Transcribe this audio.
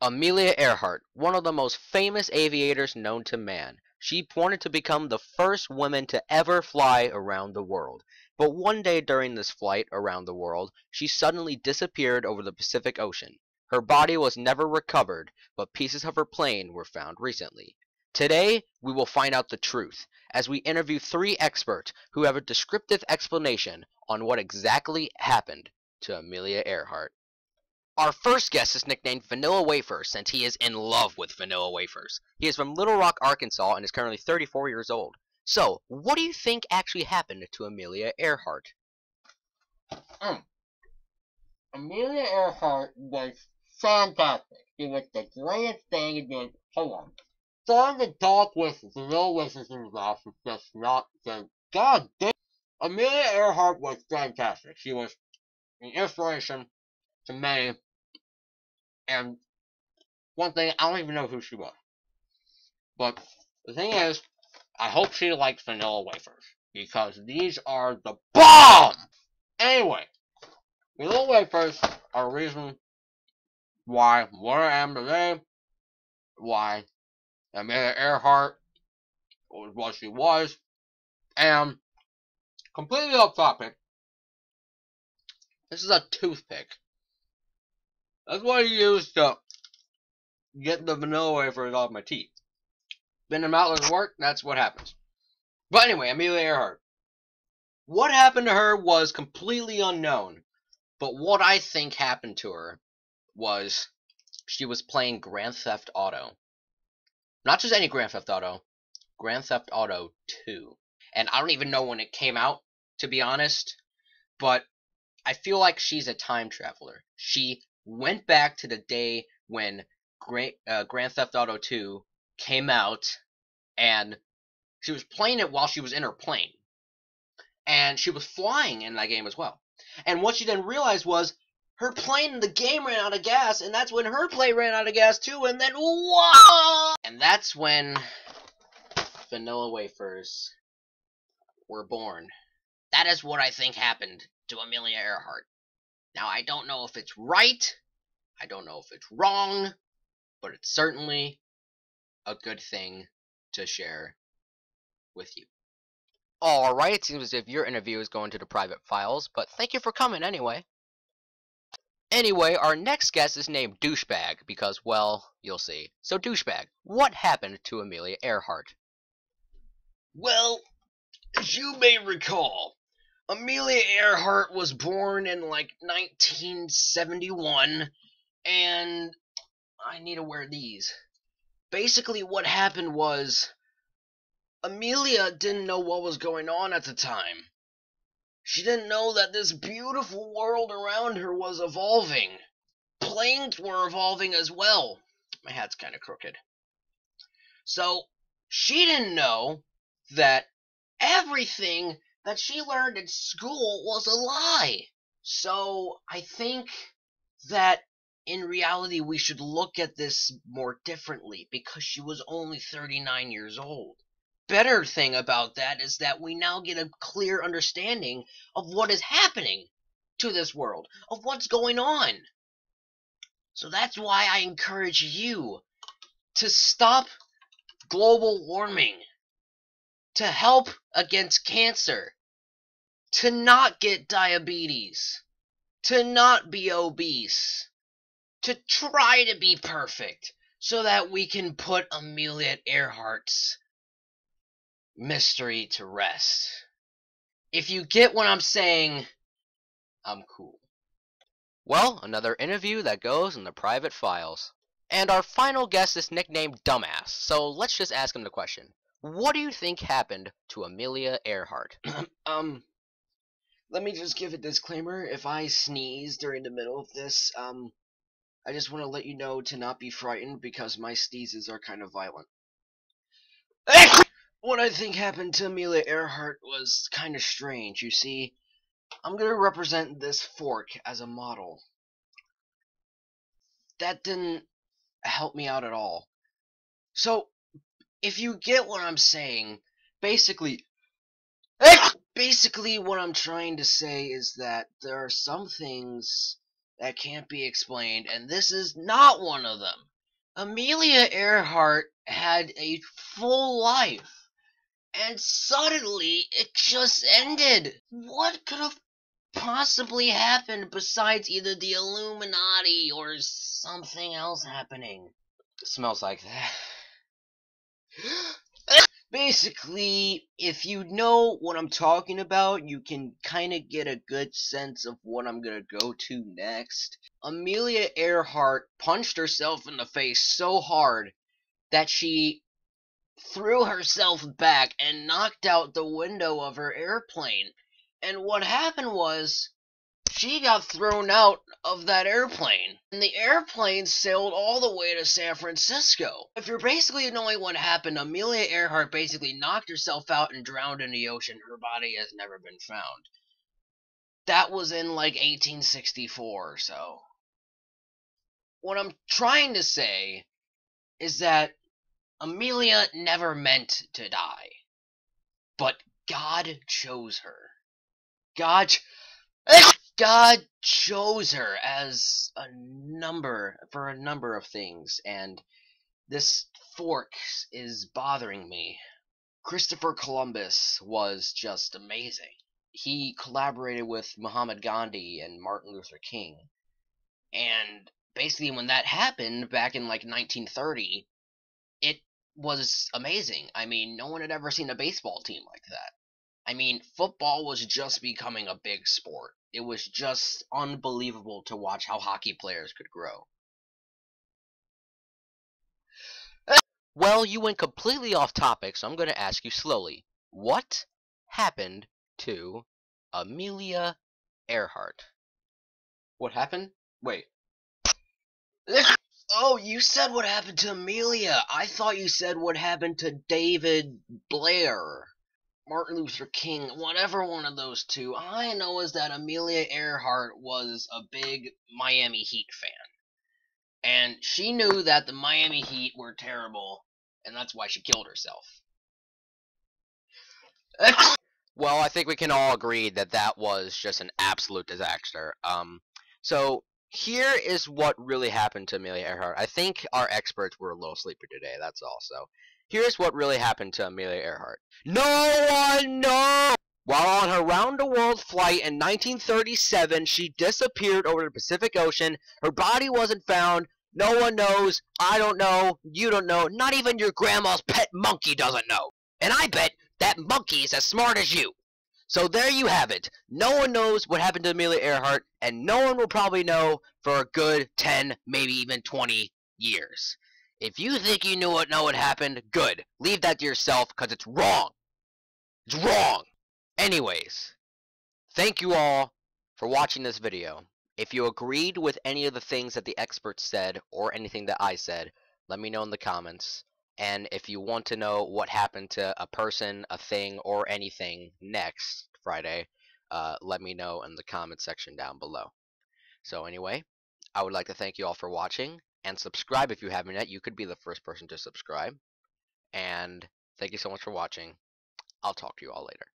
Amelia Earhart, one of the most famous aviators known to man. She wanted to become the first woman to ever fly around the world. But one day during this flight around the world, she suddenly disappeared over the Pacific Ocean. Her body was never recovered, but pieces of her plane were found recently. Today, we will find out the truth, as we interview three experts who have a descriptive explanation on what exactly happened to Amelia Earhart. Our first guest is nicknamed Vanilla Wafer since he is in love with vanilla wafers. He is from Little Rock, Arkansas and is currently 34 years old. So, what do you think actually happened to Amelia Earhart? Amelia Earhart was fantastic. She was the greatest thing in the hold on. Starting to talk with vanilla wafers in glass is just not the god damn. Amelia Earhart was fantastic. She was an inspiration to many. And one thing, I don't even know who she was. But the thing is, I hope she likes vanilla wafers. Because these are the bomb! Anyway, vanilla wafers are the reason why where I am today, why Amelia Earhart was what she was, and completely off topic, this is a toothpick. That's what I use to get the vanilla wafers off my teeth. Spin them out doesn't work, that's what happens. But anyway, Amelia Earhart. What happened to her was completely unknown, but what I think happened to her was she was playing Grand Theft Auto. Not just any Grand Theft Auto, Grand Theft Auto 2. And I don't even know when it came out, to be honest, but I feel like she's a time traveler. She went back to the day when Grand Theft Auto 2 came out, and she was playing it while she was in her plane. And she was flying in that game as well. And what she then realized was her plane in the game ran out of gas, and that's when her plane ran out of gas too, and then whoa! And that's when vanilla wafers were born. That is what I think happened to Amelia Earhart. Now, I don't know if it's right, I don't know if it's wrong, but it's certainly a good thing to share with you. Alright, it seems as if your interview is going to the private files, but thank you for coming anyway. Anyway, our next guest is named Douchebag, because, well, you'll see. So, Douchebag, what happened to Amelia Earhart? Well, as you may recall, Amelia Earhart was born in, 1971, and I need to wear these. Basically, what happened was Amelia didn't know what was going on at the time. She didn't know that this beautiful world around her was evolving. Planes were evolving as well. My hat's kind of crooked. So, she didn't know that everything that she learned in school was a lie. So, I think that in reality we should look at this more differently because she was only 39 years old. Better thing about that is that we now get a clear understanding of what is happening to this world, of what's going on. So that's why I encourage you to stop global warming, to help against cancer, to not get diabetes, to not be obese, to try to be perfect, so that we can put Amelia Earhart's mystery to rest. If you get what I'm saying, I'm cool. Well, another interview that goes in the private files. And our final guest is nicknamed Dumbass, so let's just ask him the question. What do you think happened to Amelia Earhart? Let me just give a disclaimer. If I sneeze during the middle of this, I just want to let you know to not be frightened because my sneezes are kind of violent. What I think happened to Amelia Earhart was kind of strange. You see, I'm going to represent this fork as a model. That didn't help me out at all. So, if you get what I'm saying, basically what I'm trying to say is that there are some things that can't be explained, and this is not one of them. Amelia Earhart had a full life, and suddenly it just ended. What could have possibly happened besides either the Illuminati or something else happening? It smells like that. Basically, if you know what I'm talking about, you can kind of get a good sense of what I'm going to go to next. Amelia Earhart punched herself in the face so hard that she threw herself back and knocked out the window of her airplane. And what happened was, she got thrown out of that airplane, and the airplane sailed all the way to San Francisco. If you're basically knowing what happened, Amelia Earhart basically knocked herself out and drowned in the ocean. Her body has never been found. That was in like 1864 or so. What I'm trying to say is that Amelia never meant to die, but God chose her. God chose her as for a number of things, and this fork is bothering me. Christopher Columbus was just amazing. He collaborated with Muhammad Gandhi and Martin Luther King, and basically when that happened back in like 1930, it was amazing. I mean, no one had ever seen a baseball team like that. I mean, football was just becoming a big sport. It was just unbelievable to watch how hockey players could grow. Well, you went completely off topic, so I'm going to ask you slowly. What happened to Amelia Earhart? What happened? Wait. Oh, you said what happened to Amelia. I thought you said what happened to David Blair, Martin Luther King, whatever one of those two. All I know is that Amelia Earhart was a big Miami Heat fan. And she knew that the Miami Heat were terrible, and that's why she killed herself. Well, I think we can all agree that that was just an absolute disaster. So here is what really happened to Amelia Earhart. I think our experts were a little sleepy today, that's all. So here's what really happened to Amelia Earhart. No one knows! While on her round-the-world flight in 1937, she disappeared over the Pacific Ocean. Her body wasn't found. No one knows. I don't know. You don't know. Not even your grandma's pet monkey doesn't know. And I bet that monkey is as smart as you. So there you have it. No one knows what happened to Amelia Earhart, and no one will probably know for a good 10, maybe even 20 years. If you think you know what happened, good. Leave that to yourself, because it's wrong. It's wrong. Anyways, thank you all for watching this video. If you agreed with any of the things that the experts said, or anything that I said, let me know in the comments. And if you want to know what happened to a person, a thing, or anything next Friday, let me know in the comment section down below. So anyway, I would like to thank you all for watching, and subscribe if you haven't yet. You could be the first person to subscribe. And thank you so much for watching. I'll talk to you all later.